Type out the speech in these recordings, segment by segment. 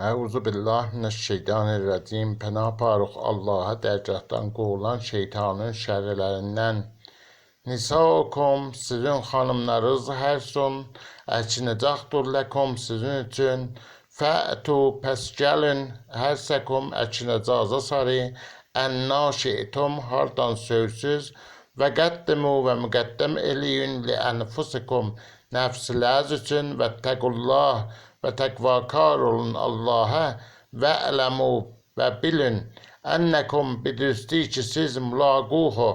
Euzu billahi mineşşeytanirracim. Pənah parıq Allaha dərgahdan qovulan şeytanın şərrlərindən. Nisaukum sizin xanımlarınız hərsun əkinəcəkdir ləkum sizin üçün. Fə'tu pəs gəlin hərsəkum əkinəcəza sarı ənna şi'tum hardan söysüz və qəddimu və müqəddəm eləyin li ənfusikum nəfsləz üçün və təqullah və təqvakar olun Allah'a və ələmu və bilin ənəkum bilirdi ki siz mülaquhu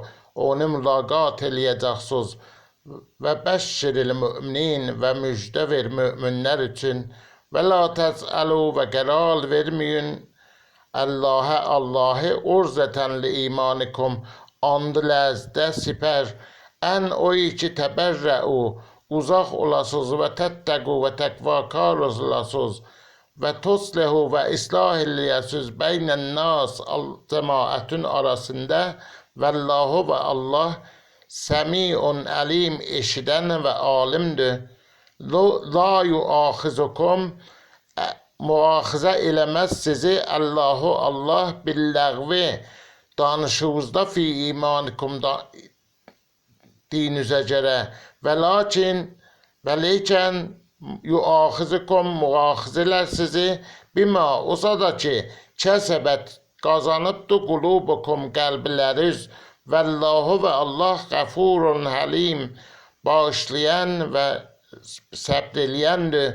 onu mülaqat eləyəcəksiniz və bəşşiril müminin və müjdə ver müminlər üçün və la təsəlu və qərar verməyin Allah'ı urzətən li imanikum and ləzdə sipər ən o iki təbərrəu uzaq olasınız və təttəqu və təqvakar olasınız və toslehu və islah eləyəsiniz beynən nas cemaatın arasında vəllahu və Allah səmiun əlim eşidən və alimdir. La yuaxizukum muaxizə eləməz sizi Allahu Allah billəğvi danışığınızda fi imanikum dinizə görə və leykən yuaxizukum muaxizələr sizi bima olsa da ki kəsəbət qazanıbdı qulubukum qəlbləriniz vəllahu və Allah qəfurun həlim bağışlayan və səbr eləyəndir.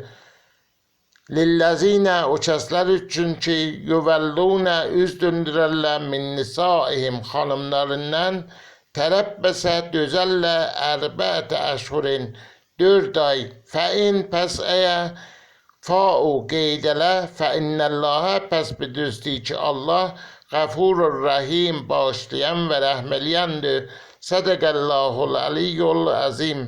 Lilləzinə o kəslər üçün ki yuvəllunə üz döndürərlər min nisaihim xanımlarından tərəbbəsə dözəllə ərbətə əşhurin 4 ay fəin pəs əyə fa'u qeydələ fəinnəllahə pəs bilirdi ki Allah qəfurur rəhim bağışlayan və rəhməliyəndir. Sədəqəllahul əliyyul əzim.